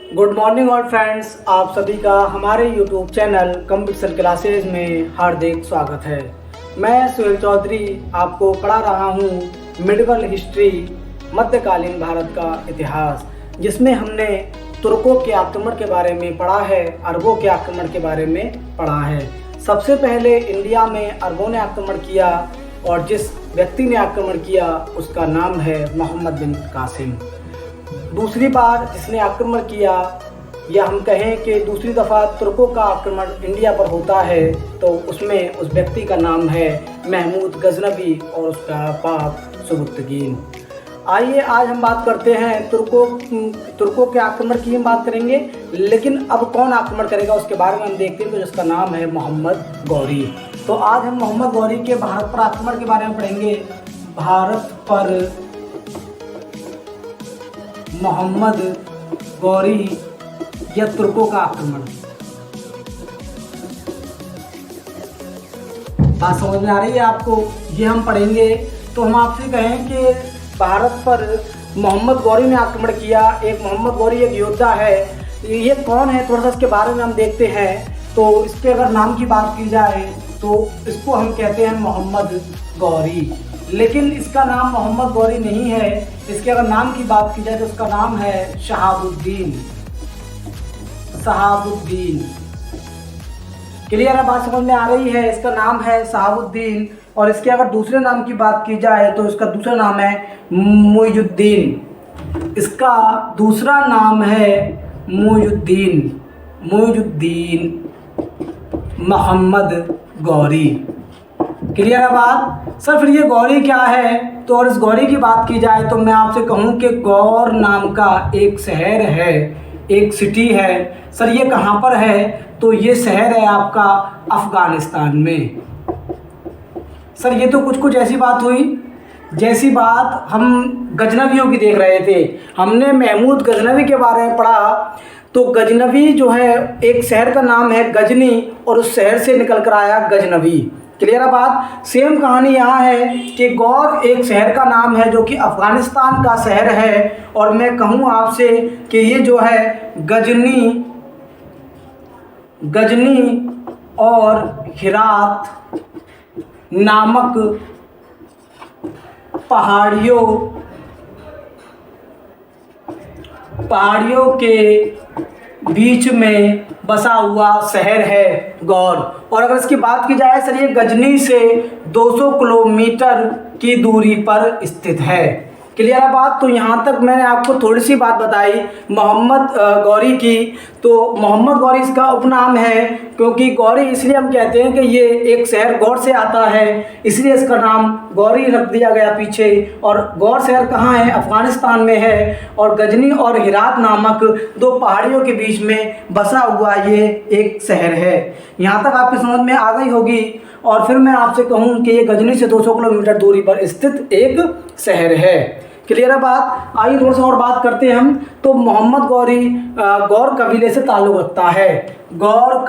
Good morning all friends, आप सभी का हमारे यूट्यूब चैनल कंप्यूटर क्लासेज में हार्दिक स्वागत है। मैं सुहेल चौधरी आपको पढ़ा रहा हूँ मिडिवल हिस्ट्री, मध्यकालीन भारत का इतिहास, जिसमें हमने तुर्कों के आक्रमण के बारे में पढ़ा है, अरबों के आक्रमण के बारे में पढ़ा है। सबसे पहले इंडिया में अरबों ने आक्रमण किया और जिस व्यक्ति ने आक्रमण किया उसका नाम है मोहम्मद बिन कासिम। दूसरी बार जिसने आक्रमण किया, या हम कहें कि दूसरी दफ़ा तुर्कों का आक्रमण इंडिया पर होता है, तो उसमें उस व्यक्ति का नाम है महमूद गजनवी और उसका बाप सुबुक्तगीन। आइए आज हम बात करते हैं तुर्कों के आक्रमण की हम बात करेंगे, लेकिन अब कौन आक्रमण करेगा उसके बारे में हम देखते हैं, तो जिसका नाम है मोहम्मद गौरी। तो आज हम मोहम्मद गौरी के भारत पर आक्रमण के बारे में पढ़ेंगे। भारत पर मोहम्मद गौरी या तुर्कों का आक्रमण। बात समझ में आ रही है आपको? ये हम पढ़ेंगे। तो हम आपसे कहें कि भारत पर मोहम्मद गौरी ने आक्रमण किया। एक मोहम्मद गौरी एक योद्धा है। ये कौन है, थोड़ा सा इसके बारे में हम देखते हैं। तो इसके अगर नाम की बात की जाए तो इसको हम कहते हैं मोहम्मद गौरी, लेकिन इसका नाम मोहम्मद गौरी नहीं है। इसके अगर नाम की बात की जाए तो उसका नाम है शहाबुद्दीन। क्लियर है? बात समझ में आ रही है? इसका नाम है शहाबुद्दीन। और इसके अगर दूसरे नाम की बात की जाए तो इसका दूसरा नाम है मुइजुद्दीन। इसका दूसरा नाम है मुइजुद्दीन मोहम्मद गौरी। क्लियर है बात? सर फिर ये गौरी क्या है? तो और इस गौरी की बात की जाए तो मैं आपसे कहूँ कि गौर नाम का एक शहर है, एक सिटी है। सर ये कहाँ पर है? तो ये शहर है आपका अफ़गानिस्तान में। सर ये तो कुछ ऐसी बात हुई जैसी बात हम गजनवियों की देख रहे थे। हमने महमूद गजनवी के बारे में पढ़ा। तो गजनवी जो है, एक शहर का नाम है गजनी और उस शहर से निकल कर आया गजनवी। क्लियर है बात? सेम कहानी यहाँ है कि गौर एक शहर का नाम है जो कि अफ़गानिस्तान का शहर है। और मैं कहूँ आपसे कि ये जो है गजनी और हिरात नामक पहाड़ियों के बीच में बसा हुआ शहर है गौर। और अगर इसकी बात की जाए सर, ये गजनी से 200 किलोमीटर की दूरी पर स्थित है। क्लियर है बात? तो यहाँ तक मैंने आपको थोड़ी सी बात बताई मोहम्मद गौरी की। तो मोहम्मद गौरी इसका उपनाम है, क्योंकि गौरी इसलिए हम कहते हैं कि ये एक शहर गौर से आता है, इसलिए इसका नाम गौरी रख दिया गया पीछे। और गौर शहर कहाँ है? अफ़गानिस्तान में है। और गजनी और हिरात नामक दो पहाड़ियों के बीच में बसा हुआ ये एक शहर है। यहाँ तक आपकी समझ में आ गई होगी। और फिर मैं आपसे कहूँ कि ये गजनी से 200 किलोमीटर दूरी पर स्थित एक शहर है। क्लियर है बात? आइए थोड़ा सा और बात करते हैं हम। तो मोहम्मद गौरी गौर कबीले से ताल्लुक़ रखता है। गौर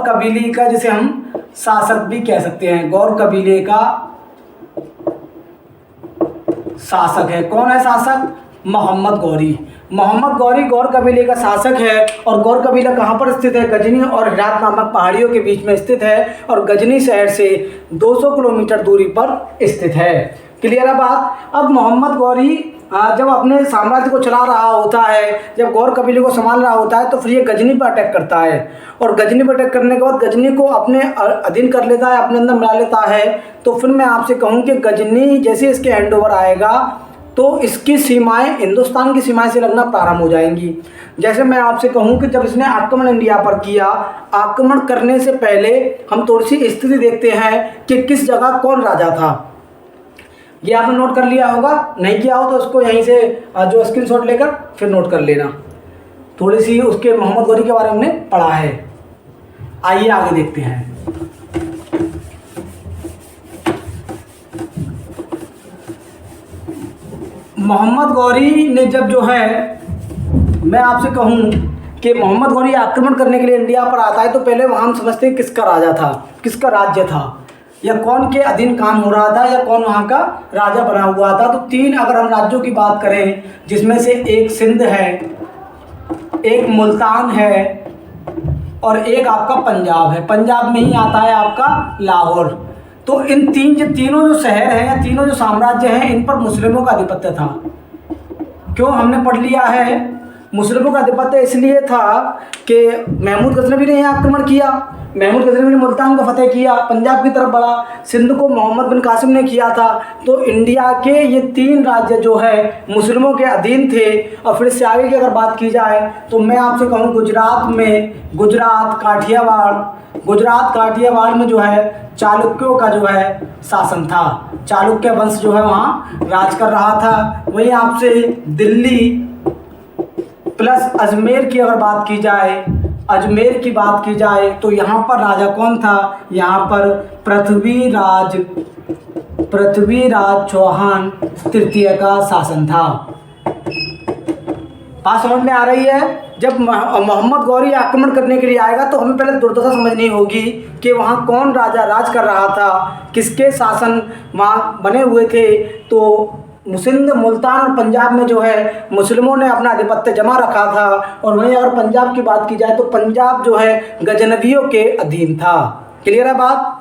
कबीले का जिसे हम शासक भी कह सकते हैं। गौर कबीले का शासक है। कौन है शासक? मोहम्मद गौरी गौर कबीले का शासक है। और गौर कबीला कहाँ पर स्थित है? गजनी और हिरात नामक पहाड़ियों के बीच में स्थित है और गजनी शहर से 200 किलोमीटर दूरी पर स्थित है। क्लियर है बात? अब मोहम्मद गौरी जब अपने साम्राज्य को चला रहा होता है, जब गौर कबीले को संभाल रहा होता है, तो फिर ये गजनी पर अटैक करता है। और गजनी पर अटैक करने के बाद गजनी को अपने अधीन कर लेता है, अपने अंदर मिला लेता है। तो फिर मैं आपसे कहूँ कि गजनी जैसे इसके हैंड ओवर आएगा तो इसकी सीमाएं हिंदुस्तान की सीमाएं से लगना प्रारंभ हो जाएंगी। जैसे मैं आपसे कहूं कि जब इसने आक्रमण इंडिया पर किया, आक्रमण करने से पहले हम थोड़ी सी स्थिति देखते हैं कि किस जगह कौन राजा था। ये आपने नोट कर लिया होगा, नहीं किया हो तो उसको यहीं से जो स्क्रीनशॉट लेकर फिर नोट कर लेना। थोड़ी सी उसके मोहम्मद गौरी के बारे में हमने पढ़ा है। आइए आगे देखते हैं। मोहम्मद गौरी ने जब जो है, मैं आपसे कहूँ कि मोहम्मद गौरी आक्रमण करने के लिए इंडिया पर आता है, तो पहले वहाँ हम समझते हैं किसका राजा था, किसका राज्य था, या कौन के अधीन काम हो रहा था, या कौन वहाँ का राजा बना हुआ था। तो तीन अगर हम राज्यों की बात करें, जिसमें से एक सिंध है, एक मुल्तान है और एक आपका पंजाब है। पंजाब में ही आता है आपका लाहौर। तो इन तीनों जो शहर हैं या तीनों जो साम्राज्य हैं, इन पर मुस्लिमों का आधिपत्य था। क्यों हमने पढ़ लिया है? मुस्लिमों का आधिपत्य इसलिए था कि महमूद गजनवी ने यहाँ आक्रमण किया, महमूद गजनवी ने मुल्तान को फतेह किया, पंजाब की तरफ बढ़ा, सिंध को मोहम्मद बिन कासिम ने किया था। तो इंडिया के ये 3 राज्य जो है मुस्लिमों के अधीन थे। और फिर से आगे की अगर बात की जाए तो मैं आपसे कहूँ गुजरात काठियावाड़ में जो है चालुक्यों का जो है शासन था। चालुक्य वंश जो है वहाँ राज कर रहा था। वहीं आपसे दिल्ली प्लस अजमेर की अगर बात की जाए तो यहाँ पर राजा कौन था? यहाँ पर पृथ्वीराज चौहान तृतीय का शासन था। बात समझ में आ रही है? जब मोहम्मद गौरी आक्रमण करने के लिए आएगा तो हमें पहले दुर्दशा समझनी होगी कि वहाँ कौन राजा राज कर रहा था, किसके शासन वहाँ बने हुए थे। तो सिंध, मुल्तान और पंजाब में जो है मुस्लिमों ने अपना आधिपत्य जमा रखा था। और वहीं अगर पंजाब की बात की जाए तो पंजाब जो है गजनवियों के अधीन था। क्लियर है बात?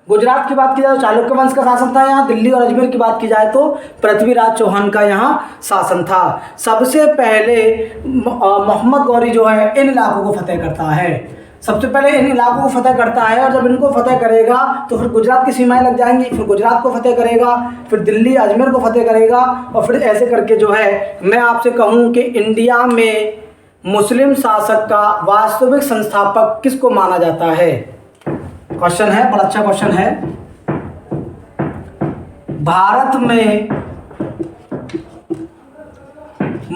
गुजरात की बात की जाए तो चालुक्य वंश का शासन था यहाँ। दिल्ली और अजमेर की बात की जाए तो पृथ्वीराज चौहान का यहाँ शासन था। सबसे पहले मोहम्मद गौरी जो है इन इलाकों को फतेह करता है। सबसे पहले इन इलाकों को फतेह करता है और जब इनको फतेह करेगा तो फिर गुजरात की सीमाएं लग जाएंगी, फिर गुजरात को फतेह करेगा, फिर दिल्ली अजमेर को फतेह करेगा और फिर ऐसे करके जो है मैं आपसे कहूँ कि इंडिया में मुस्लिम शासक का वास्तविक संस्थापक किसको माना जाता है? क्वेश्चन है, बड़ा अच्छा क्वेश्चन है। भारत में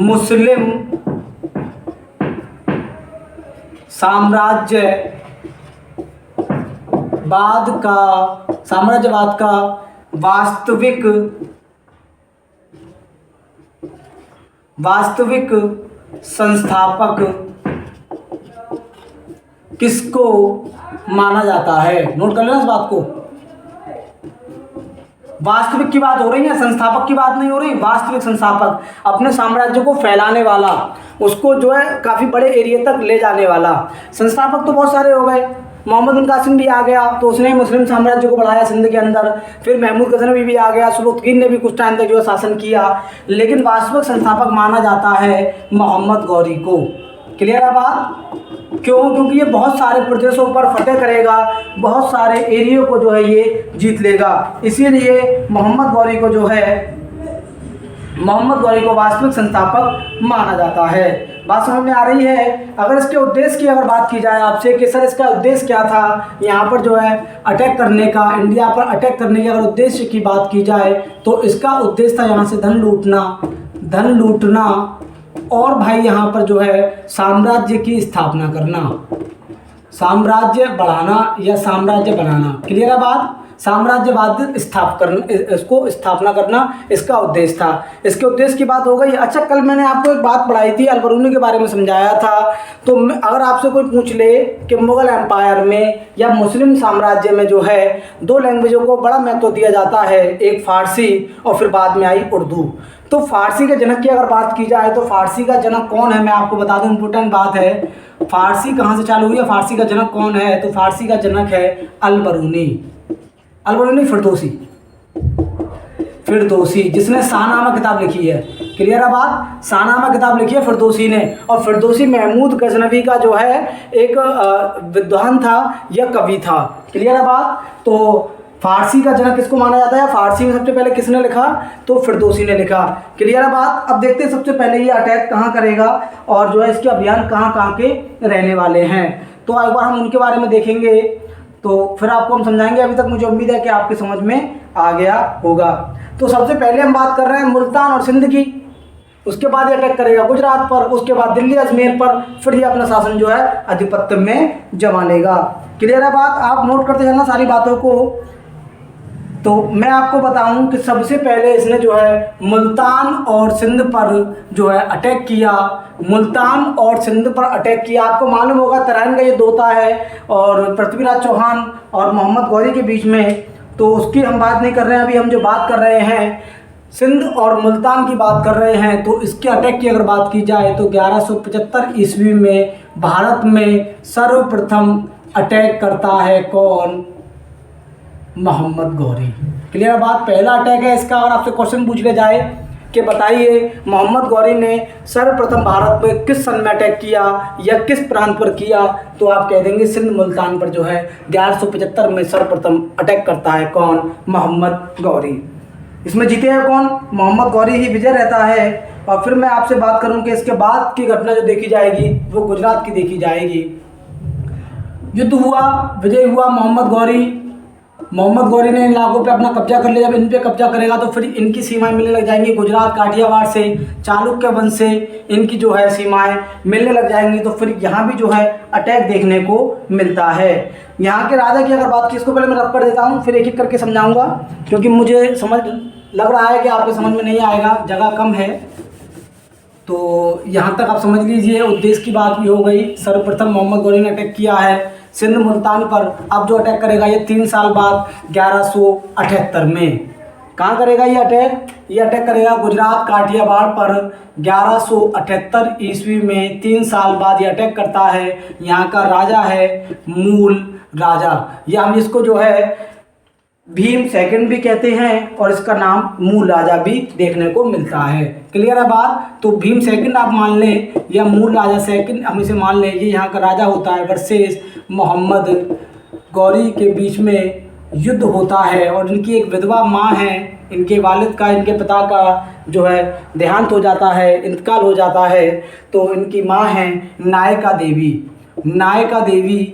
मुस्लिम साम्राज्यवाद का वास्तविक संस्थापक किसको माना जाता है? नोट कर लेना इस बात को। वास्तविक की बात हो रही है, संस्थापक की बात नहीं हो रही। वास्तविक संस्थापक, अपने साम्राज्य को फैलाने वाला, उसको जो है काफ़ी बड़े एरिया तक ले जाने वाला। संस्थापक तो बहुत सारे हो गए। मोहम्मद बिन कासिम भी आ गया तो उसने मुस्लिम साम्राज्य को बढ़ाया सिंध के अंदर। फिर महमूद गजनवी भी आ गया, सुबुक्तगीन ने भी कुछ टाइम तक जो है शासन किया। लेकिन वास्तविक संस्थापक माना जाता है मोहम्मद गौरी को। क्लियर है बात? क्यों? क्योंकि ये बहुत सारे प्रदेशों पर फतेह करेगा, बहुत सारे एरिया को जो है ये जीत लेगा। इसीलिए मोहम्मद गौरी को वास्तविक संस्थापक माना जाता है। बात समझ में आ रही है? अगर इसके उद्देश्य की अगर बात की जाए आपसे कि सर इसका उद्देश्य क्या था यहाँ पर जो है अटैक करने का, इंडिया पर अटैक करने के अगर उद्देश्य की बात की जाए तो इसका उद्देश्य था यहाँ से धन लूटना और भाई यहाँ पर जो है साम्राज्य की स्थापना करना, साम्राज्य बढ़ाना या साम्राज्य बनाना। क्लियर है बात? साम्राज्यवाद स्थापना करना इसका उद्देश्य था। इसके उद्देश्य की बात हो गई। अच्छा, कल मैंने आपको एक बात पढ़ाई थी, अल-बरूनी के बारे में समझाया था। तो अगर आपसे कोई पूछ ले कि मुग़ल एम्पायर में या मुस्लिम साम्राज्य में जो है 2 लैंग्वेजों को बड़ा महत्व दिया जाता है, एक फ़ारसी और फिर बाद में आई उर्दू। तो फ़ारसी के जनक की अगर बात की जाए तो फ़ारसी का जनक कौन है मैं आपको बता दूं, इम्पोर्टेंट बात है। फ़ारसी कहाँ से चालू हुई है, फ़ारसी का जनक कौन है? तो फ़ारसी का जनक है अल-बरूनी, फिरदौसी, जिसने शाहनामा किताब लिखी है। क्लियर है बात? शाहनामा किताब लिखी है फिरदौसी ने। और फिरदौसी महमूद गजनवी का जो है एक विद्वान था या कवि था। क्लियर है बात? तो फारसी का जनक किसको माना जाता है? फारसी में सबसे पहले किसने लिखा? तो फिरदौसी ने लिखा। क्लियर है बात? अब देखते हैं सबसे पहले ये अटैक कहाँ करेगा और जो है इसके अभियान कहाँ कहाँ के रहने वाले हैं। तो एक बार हम उनके बारे में देखेंगे तो फिर आपको हम समझाएंगे। अभी तक मुझे उम्मीद है कि आपके समझ में आ गया होगा। तो सबसे पहले हम बात कर रहे हैं मुल्तान और सिंध की। उसके बाद ये अटैक करेगा गुजरात पर, उसके बाद दिल्ली अजमेर पर, फिर ये अपना शासन जो है आधिपत्य में जमा लेगा। क्लियर है बात? आप नोट करते जाना सारी बातों को। तो मैं आपको बताऊं कि सबसे पहले इसने जो है मुल्तान और सिंध पर जो है अटैक किया। मुल्तान और सिंध पर अटैक किया। आपको मालूम होगा तराइन का ये दोता है और पृथ्वीराज चौहान और मोहम्मद गौरी के बीच में, तो उसकी हम बात नहीं कर रहे हैं। अभी हम जो बात कर रहे हैं सिंध और मुल्तान की बात कर रहे हैं तो इसके अटैक की अगर बात की जाए तो 1175 ईस्वी में भारत में सर्वप्रथम अटैक करता है कौन? मोहम्मद गौरी। क्लियर बात? पहला अटैक है इसका। अगर आपसे क्वेश्चन पूछ लिया जाए कि बताइए मोहम्मद गौरी ने सर्वप्रथम भारत पर किस सन में अटैक किया या किस प्रांत पर किया, तो आप कह देंगे सिंध मुल्तान पर जो है 1175 में सर्वप्रथम अटैक करता है कौन? मोहम्मद गौरी। इसमें जीते हैं कौन? मोहम्मद गौरी ही विजय रहता है। और फिर मैं आपसे बात करूं कि इसके बाद की घटना जो देखी जाएगी वो गुजरात की देखी जाएगी। युद्ध हुआ, विजय हुआ मोहम्मद गौरी ने इन इलाकों पे अपना कब्जा कर लिया। जब इन पे कब्जा करेगा तो फिर इनकी सीमाएं मिलने लग जाएंगी गुजरात काठियावाड़ से, चालुक्य वंश से इनकी जो है सीमाएं मिलने लग जाएंगी। तो फिर यहाँ भी जो है अटैक देखने को मिलता है। यहाँ के राजा की अगर बात की, इसको पहले मैं रख कर देता हूँ, फिर एक एक करके समझाऊंगा क्योंकि मुझे समझ लग रहा है कि आपको समझ में नहीं आएगा, जगह कम है। तो यहाँ तक आप समझ लीजिए। उद्देश्य की बात भी हो गई। सर्वप्रथम मोहम्मद गौरी ने अटैक किया है सिंध मुल्तान पर। अब जो अटैक करेगा ये 3 साल बाद 1178 में। कहाँ करेगा ये अटैक? ये अटैक करेगा गुजरात काठियावाड़ पर 1178 ईस्वी में। 3 साल बाद ये अटैक करता है। यहाँ का राजा है मूल राजा, या हम इसको जो है भीम सेकंड भी कहते हैं और इसका नाम मूल राजा भी देखने को मिलता है। क्लियर है बात? तो भीम सेकंड आप मान लें या मूल राजा सेकंड हम इसे मान लें, ये यहाँ का राजा होता है वर्सेस मोहम्मद गौरी के बीच में युद्ध होता है। और इनकी एक विधवा माँ है, इनके वालिद का, इनके पिता का जो है देहांत हो जाता है, इंतकाल हो जाता है। तो इनकी माँ है नायका देवी। नायका देवी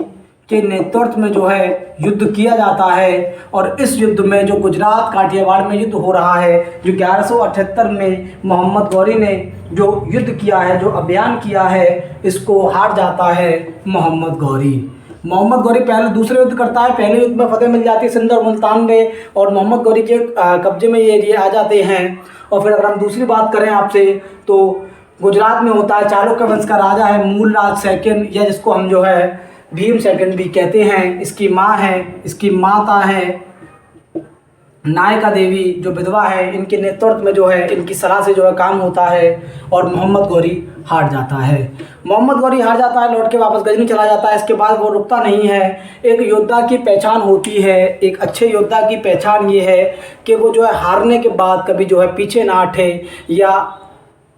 के नेतृत्व में जो है युद्ध किया जाता है। और इस युद्ध में जो गुजरात काठियावाड़ में युद्ध हो रहा है, जो 1178 में मोहम्मद गौरी ने जो युद्ध किया है, जो अभियान किया है, इसको हार जाता है मोहम्मद गौरी। मोहम्मद गौरी पहले दूसरे युद्ध करता है। पहले युद्ध में फतेह मिल जाती है सिंध और मुल्तान में और मोहम्मद गौरी के कब्जे में ये एरिया आ जाते हैं। और फिर अगर हम दूसरी बात करें आपसे तो गुजरात में होता है चालुक्य वंश का राजा है मूल राज सेकंड, या जिसको हम जो है भीम सेकंड भी कहते हैं। इसकी माँ है, इसकी माता है नायका देवी जो विधवा है। इनके नेतृत्व में जो है इनकी सलाह से जो है काम होता है और मोहम्मद गौरी हार जाता है। मोहम्मद गौरी हार जाता है, लौट के वापस गजनी चला जाता है। इसके बाद वो रुकता नहीं है। एक योद्धा की पहचान होती है, एक अच्छे योद्धा की पहचान ये है कि वो जो है हारने के बाद कभी जो है पीछे ना हटे या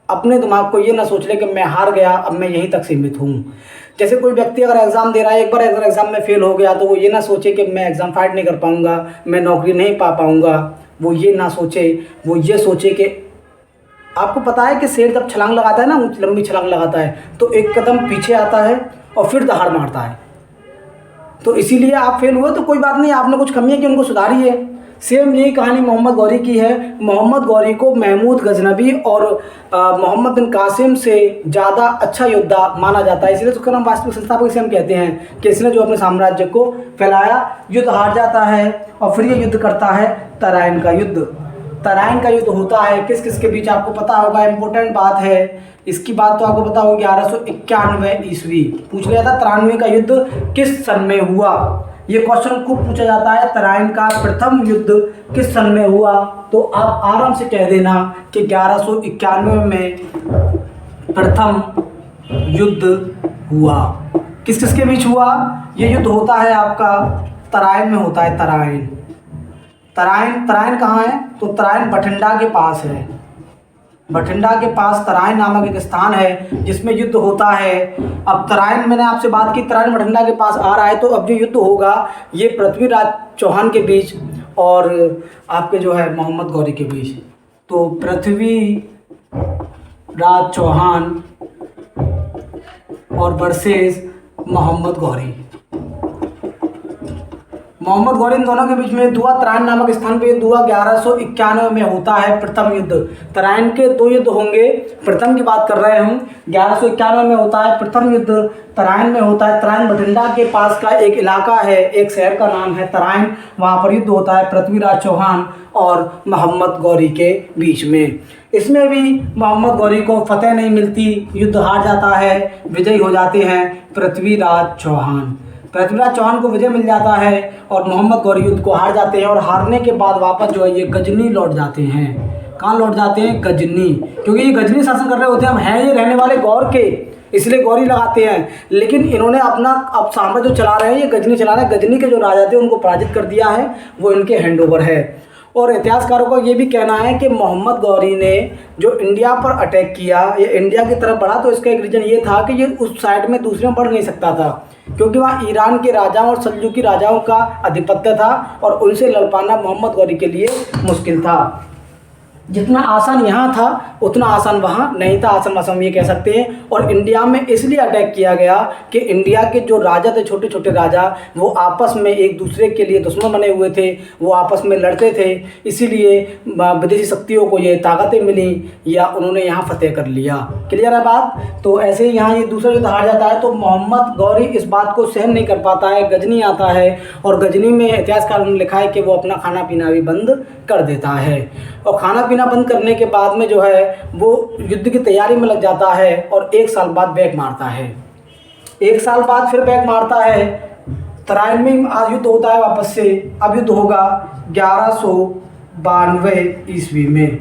अपने दिमाग को ये ना सोच ले कि मैं हार गया, अब मैं यहीं तक सीमित हूँ। जैसे कोई व्यक्ति अगर एग्ज़ाम दे रहा है, एक बार अगर एग्ज़ाम में फेल हो गया तो वो ये ना सोचे कि मैं एग्ज़ाम फाइट नहीं कर पाऊँगा, मैं नौकरी नहीं पा पाऊँगा। वो ये ना सोचे, वो ये सोचे कि आपको पता है कि शेर जब छलांग लगाता है ना, लंबी छलांग लगाता है, तो एक कदम पीछे आता है और फिर दहाड़ मारता है। तो इसीलिए आप फेल हुए तो कोई बात नहीं, आपने कुछ कमियाँ की उनको सुधारिए। सेम यही कहानी मोहम्मद गौरी की है। मोहम्मद गौरी को महमूद गजनबी और मोहम्मद बिन कासिम से ज़्यादा अच्छा योद्धा माना जाता है, इसलिए उसका नाम वास्तविक संस्थापक इसे हम कहते हैं कि इसने जो अपने साम्राज्य को फैलाया। युद्ध हार जाता है और फिर ये युद्ध करता है तराइन का युद्ध। तराइन का युद्ध होता है किस किस के बीच आपको पता होगा, इंपॉर्टेंट बात है इसकी। बात तो आपको पता होगी 1191 ईस्वी। पूछ लिया था 93 का युद्ध किस सन में हुआ, ये क्वेश्चन खूब पूछा जाता है। तराइन का प्रथम युद्ध किस सन में हुआ, तो आप आराम से कह देना कि 1191 में प्रथम युद्ध हुआ। किस किस के बीच हुआ ये युद्ध? होता है आपका तराइन में होता है। तराइन कहाँ है? तो तराइन बठिंडा के पास है। बठिंडा के पास तराइन नामक एक स्थान है जिसमें युद्ध होता है। अब तराइन, मैंने आपसे बात की, तराइन बठिंडा के पास आ रहा है, तो अब जो युद्ध होगा ये पृथ्वीराज चौहान के बीच और आपके जो है मोहम्मद गौरी के बीच। तो पृथ्वीराज चौहान और वर्सेस मोहम्मद गौरी। मोहम्मद गौरी इन दोनों के बीच में युद्ध हुआ। तराइन नामक स्थान पे युद्ध हुआ। 1191 में होता है प्रथम युद्ध। तराइन के 2 युद्ध होंगे, प्रथम की बात कर रहे हैं। 1191 में होता है प्रथम युद्ध, तराइन में होता है। तराइन बठिंडा के पास का एक इलाका है, एक शहर का नाम है तराइन, वहाँ पर युद्ध होता है पृथ्वीराज चौहान और मोहम्मद गौरी के बीच में। इसमें भी मोहम्मद गौरी को फतेह नहीं मिलती, युद्ध हार जाता है, विजयी हो जाते हैं पृथ्वीराज चौहान। पृथ्वीराज चौहान को विजय मिल जाता है और मोहम्मद गौरी युद्ध को हार जाते हैं और हारने के बाद वापस जो है ये गजनी लौट जाते हैं। कहाँ लौट जाते हैं? गजनी, क्योंकि ये गजनी शासन कर रहे होते हैं। हम हैं ये रहने वाले गौर के, इसलिए गौरी लगाते हैं। लेकिन इन्होंने अपना अब साम्राज्य जो चला रहे हैं ये गजनी चला रहे हैं। गजनी के जो राजा थे उनको पराजित कर दिया है, वो इनके हैंड ओवर है। और इतिहासकारों का ये भी कहना है कि मोहम्मद गौरी ने जो इंडिया पर अटैक किया, ये इंडिया की तरफ बढ़ा, तो इसका एक रीज़न ये था कि ये उस साइड में दूसरे में बढ़ नहीं सकता था, क्योंकि वहाँ ईरान के राजाओं और सल्जूकी राजाओं का आधिपत्य था और उनसे लड़ पाना मोहम्मद गौरी के लिए मुश्किल था। जितना आसान यहाँ था उतना आसान वहाँ नहीं था, आसान आसान ये कह सकते हैं। और इंडिया में इसलिए अटैक किया गया कि इंडिया के जो राजा थे, छोटे छोटे राजा, वो आपस में एक दूसरे के लिए दुश्मन बने हुए थे, वो आपस में लड़ते थे। इसीलिए विदेशी शक्तियों को ये ताकतें मिली या उन्होंने यहाँ फतेह कर लिया। क्लियर है बात? तो ऐसे ही यहाँ ये दूसरा युद्ध हार जाता है तो मोहम्मद गौरी इस बात को सहन नहीं कर पाता है, गजनी आता है और गजनी में इतिहासकारों ने लिखा है कि वो अपना खाना पीना भी बंद कर देता है। और खाना पीना बंद करने के बाद में जो है वो युद्ध की तैयारी में लग जाता है और 1 साल बाद बैक मारता है। 1 साल बाद फिर बैक मारता है। तराइन में आज युद्ध होता है वापस से। अब युद्ध होगा 1192 ईस्वी में।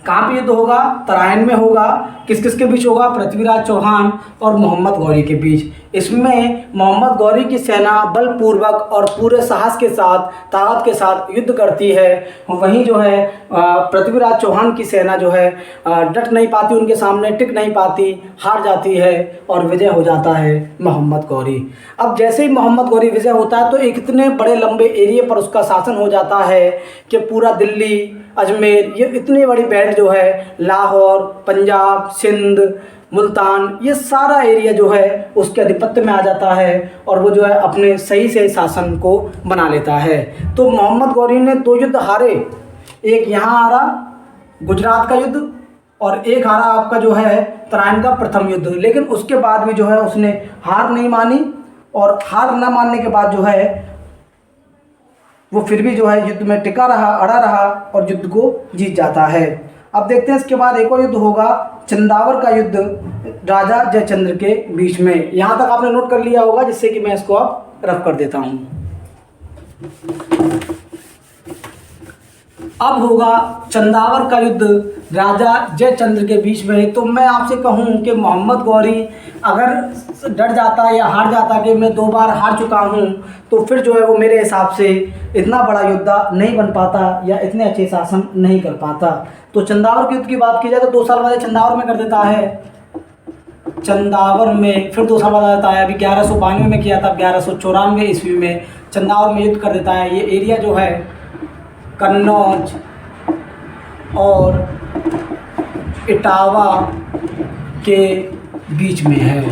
कहाँ पे युद्ध होगा? तराइन में होगा। किस किस के बीच होगा? पृथ्वीराज चौहान और मोहम्मद गौरी के बीच। इसमें मोहम्मद गौरी की सेना बलपूर्वक और पूरे साहस के साथ, ताकत के साथ युद्ध करती है। वहीं जो है पृथ्वीराज चौहान की सेना जो है डट नहीं पाती, उनके सामने टिक नहीं पाती, हार जाती है और विजय हो जाता है मोहम्मद गौरी। अब जैसे ही मोहम्मद गौरी विजय होता है तो एक इतने बड़े लंबे एरिया पर उसका शासन हो जाता है कि पूरा दिल्ली, अजमेर, ये इतनी बड़ी बेल्ट जो है, लाहौर, पंजाब, सिंध, मुल्तान, ये सारा एरिया जो है उसके आधिपत्य में आ जाता है और वो जो है अपने सही से शासन को बना लेता है। तो मोहम्मद गौरी ने 2 युद्ध हारे, एक यहाँ हारा गुजरात का युद्ध और एक हारा आपका जो है तराइन का प्रथम युद्ध। लेकिन उसके बाद भी जो है उसने हार नहीं मानी और हार न मानने के बाद जो है वो फिर भी जो है युद्ध में टिका रहा, अड़ा रहा और युद्ध को जीत जाता है। अब देखते हैं इसके बाद एक और युद्ध होगा, चंदावर का युद्ध राजा जयचंद्र के बीच में। यहाँ तक आपने नोट कर लिया होगा, जिससे कि मैं इसको अब रफ कर देता हूँ। अब होगा चंदावर का युद्ध राजा जयचंद्र के बीच में। तो मैं आपसे कहूँ कि मोहम्मद गौरी अगर डर जाता या हार जाता कि मैं 2 बार हार चुका हूँ, तो फिर जो है वो मेरे हिसाब से इतना बड़ा योद्धा नहीं बन पाता या इतने अच्छे शासन नहीं कर पाता। तो चंदावर के युद्ध की बात की जाए तो 2 साल बाद चंदावर में कर देता है। चंदावर में फिर 2 साल बाद आता है, अभी 1192 में किया था, 1194 ईस्वी में चंदावर में युद्ध कर देता है। ये एरिया जो है कन्नौज और इटावा के बीच में है।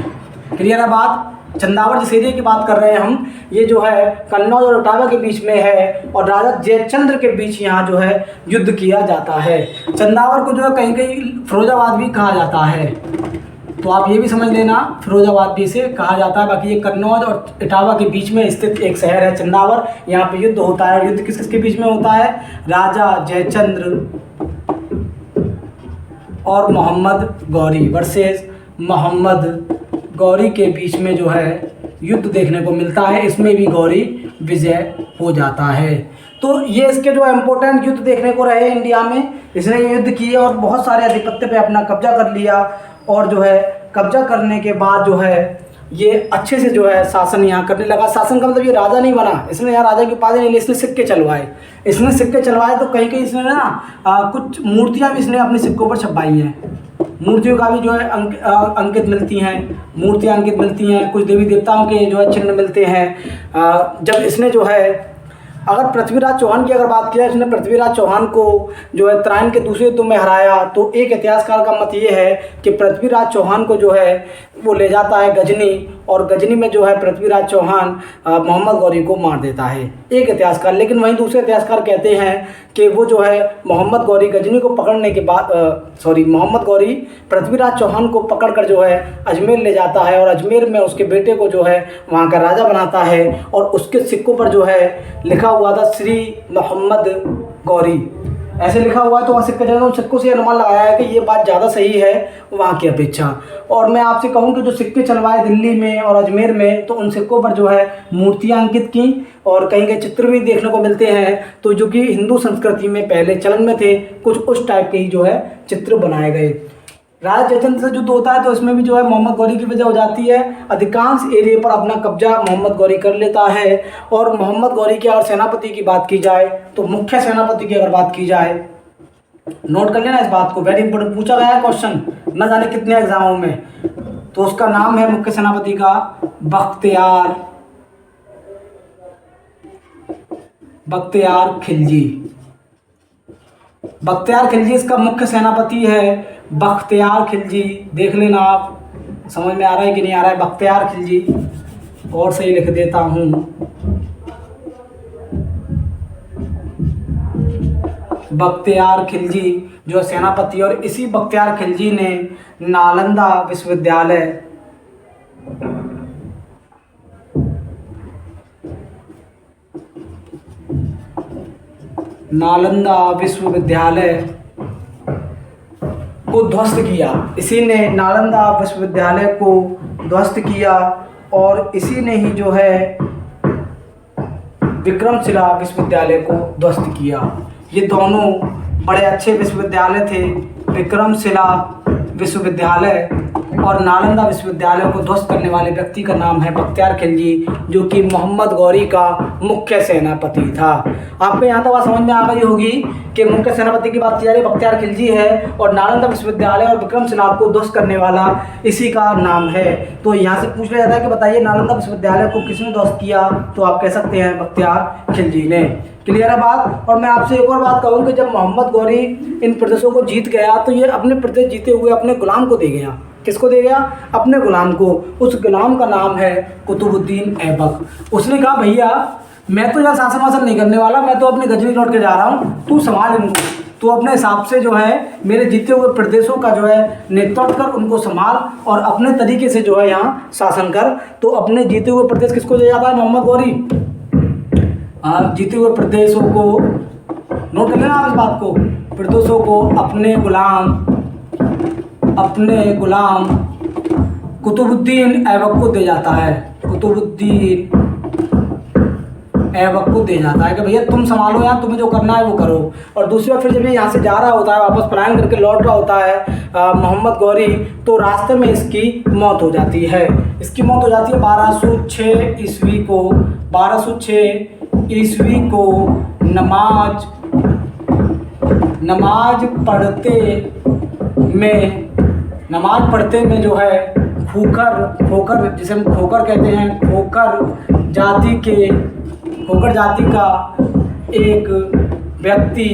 क्लियर है बात? चंदावर जिस एरिया की बात कर रहे हैं हम, ये जो है कन्नौज और इटावा के बीच में है और राजा जयचंद्र के बीच यहाँ जो है युद्ध किया जाता है। चंदावर को जो है कहीं कहीं फिरोजाबाद भी कहा जाता है, तो आप ये भी समझ लेना फिरोजाबाद भी इसे कहा जाता है। बाकी ये कन्नौज और इटावा के बीच में स्थित एक शहर है चंदावर। यहाँ पे युद्ध होता है और युद्ध किस किसके बीच में होता है? राजा जयचंद्र और मोहम्मद गौरी वर्सेस मोहम्मद गौरी के बीच में जो है युद्ध देखने को मिलता है। इसमें भी गौरी विजय हो जाता है। तो ये इसके जो इम्पोर्टेंट युद्ध देखने को रहे इंडिया में। इसने ये युद्ध किए और बहुत सारे आधिपत्य पे अपना कब्जा कर लिया और जो है कब्जा करने के बाद जो है ये अच्छे से जो है शासन यहाँ करने लगा। शासन का मतलब ये राजा नहीं बना, इसने यहाँ राजा की उपाधि नहीं ली, इसने सिक्के चलवाए। इसने सिक्के चलवाए तो कहीं कहीं इसने ना कुछ मूर्तियाँ भी इसने अपने सिक्कों पर छपवाई हैं। मूर्तियों का भी जो है अंकित मिलती हैं, मूर्तियाँ अंकित मिलती हैं, कुछ देवी देवताओं के जो है चिन्ह मिलते हैं। जब इसने जो है अगर पृथ्वीराज चौहान की अगर बात किया, इसने पृथ्वीराज चौहान को जो है तराइन के दूसरे युद्ध में हराया, तो एक इतिहासकार का मत ये है कि पृथ्वीराज चौहान को जो है वो ले जाता है गजनी और गजनी में जो है पृथ्वीराज चौहान मोहम्मद गौरी को मार देता है, एक इतिहासकार। लेकिन वहीं दूसरे इतिहासकार कहते हैं कि वो जो है मोहम्मद गौरी गजनी को पकड़ने के बाद मोहम्मद गौरी पृथ्वीराज चौहान को पकड़कर जो है अजमेर ले जाता है और अजमेर में उसके बेटे को जो है वहाँ का राजा बनाता है और उसके सिक्कों पर जो है लिखा हुआ था श्री मोहम्मद गौरी। ऐसे लिखा हुआ है तो वहाँ सिक्का जगह उन सिक्कों से अनुमान लगाया है कि ये बात ज़्यादा सही है वहाँ की अपेक्षा। और मैं आपसे कहूँ कि जो सिक्के चलवाए दिल्ली में और अजमेर में, तो उन सिक्कों पर जो है मूर्तियाँ अंकित की और कहीं कहीं चित्र भी देखने को मिलते हैं, तो जो कि हिंदू संस्कृति में पहले चलन में थे, कुछ उस टाइप के ही जो है चित्र बनाए गए। राजा जयचंद से युद्ध होता है तो इसमें भी जो है मोहम्मद गौरी की वजह हो जाती है। अधिकांश एरिया पर अपना कब्जा मोहम्मद गौरी कर लेता है। और मोहम्मद गौरी के और सेनापति की बात की जाए तो मुख्य सेनापति की अगर बात की जाए, नोट कर लेना इस बात को, वेरी इंपॉर्टेंट पूछा गया है क्वेश्चन न जाने कितने एग्जामों में। तो उसका नाम है मुख्य सेनापति का बख्तियार खिलजी। बख्तियार खिलजी इसका मुख्य सेनापति है। बख्तियार खिलजी देख लेना आप, समझ में आ रहा है कि नहीं आ रहा है। बख्तियार खिलजी, और सही लिख देता हूँ, बख्तियार खिलजी जो सेनापति। और इसी बख्तियार खिलजी ने नालंदा विश्वविद्यालय को ध्वस्त किया। इसी ने नालंदा विश्वविद्यालय को ध्वस्त किया और इसी ने ही जो है विक्रमशिला विश्वविद्यालय को ध्वस्त किया। ये दोनों बड़े अच्छे विश्वविद्यालय थे, विक्रमशिला विश्वविद्यालय और नालंदा विश्वविद्यालय को ध्वस्त करने वाले व्यक्ति का नाम है बख्तियार खिलजी, जो कि मोहम्मद गौरी का मुख्य सेनापति था। आपको यहाँ तक बात समझ में आ गई होगी कि मुख्य सेनापति की बात की जा रही है, बख्तियार खिलजी है, और नालंदा विश्वविद्यालय और विक्रमशिला को ध्वस्त करने वाला इसी का नाम है। तो यहाँ से पूछ लिया जाता है कि बताइए नालंदा विश्वविद्यालय को किसने ध्वस्त किया, तो आप कह सकते हैं बख्तियार खिलजी ने। क्लियर है बात। और मैं आपसे एक और बात कहूँ कि जब मोहम्मद गौरी इन प्रदेशों को जीत गया तो ये अपने प्रदेश जीते हुए अपने गुलाम को दे गया। किसको दे गया? अपने गुलाम को। उस गुलाम का नाम है कुतुबुद्दीन ऐबक। उसने कहा भैया मैं तो यार शासन वासन नहीं करने वाला, मैं तो अपने गजनी लौट के जा रहा हूँ, तू संभाल इनको, तू अपने हिसाब से जो है मेरे जीते हुए प्रदेशों का जो है नेतृत्व कर, उनको संभाल और अपने तरीके से जो है यहाँ शासन कर। तो अपने जीते हुए प्रदेश किसको दे जाता है मोहम्मद गौरी? जीते हुए प्रदेशों को, नोट कर लेना आप इस बात को, प्रदेशों को अपने गुलाम कुतुबुद्दीन ऐबक को दे जाता है। कुतुबुद्दीन ऐबक को दे जाता है कि भैया तुम संभालो, यहाँ तुम्हें जो करना है वो करो। और दूसरी बार फिर जब ये यहाँ से जा रहा होता है, वापस पलायन करके लौट रहा होता है मोहम्मद गौरी, तो रास्ते में इसकी मौत हो जाती है। इसकी मौत हो जाती है 1206 ईस्वी को नमाज पढ़ते में जो है खोखर जिसे हम खोखर कहते हैं, खोखर जाति का एक व्यक्ति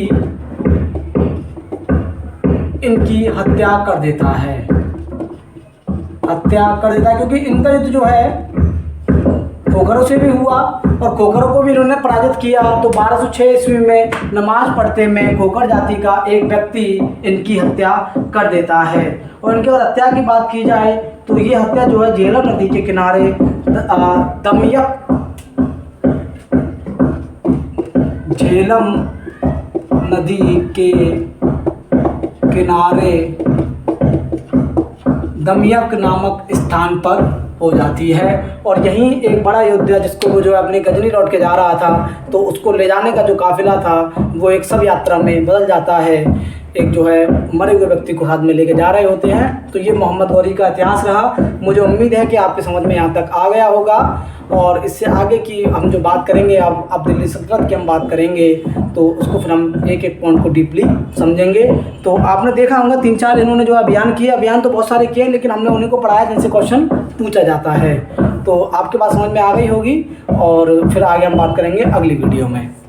इनकी हत्या कर देता है। क्योंकि इनका युद्ध जो है खोखरों से भी हुआ और खोखरों को भी इन्होंने पराजित किया। तो 1206 ईस्वी में नमाज पढ़ते में खोखर जाति का एक व्यक्ति इनकी हत्या कर देता है। और इनकी अगर हत्या की बात की जाए तो ये हत्या जो है झेलम नदी के किनारे झेलम नदी के किनारे दमियक नामक स्थान पर हो जाती है। और यहीं एक बड़ा योद्धा जिसको वो जो है अपनी गजनी लौट के जा रहा था, तो उसको ले जाने का जो काफिला था वो एक सब यात्रा में बदल जाता है, एक जो है मरे हुए व्यक्ति को हाथ में लेके जा रहे होते हैं। तो ये मोहम्मद गौरी का इतिहास रहा। मुझे उम्मीद है कि आपके समझ में यहाँ तक आ गया होगा। और इससे आगे की हम जो बात करेंगे, अब दिल्ली सल्तनत की हम बात करेंगे, तो उसको फिर हम एक एक पॉइंट को डीपली समझेंगे। तो आपने देखा होगा 3-4 इन्होंने जो अभियान किए, अभियान तो बहुत सारे किए, लेकिन हमने उन्हीं को पढ़ाया जिनसे क्वेश्चन पूछा जाता है। तो आपके पास समझ में आ गई होगी और फिर आगे हम बात करेंगे अगली वीडियो में।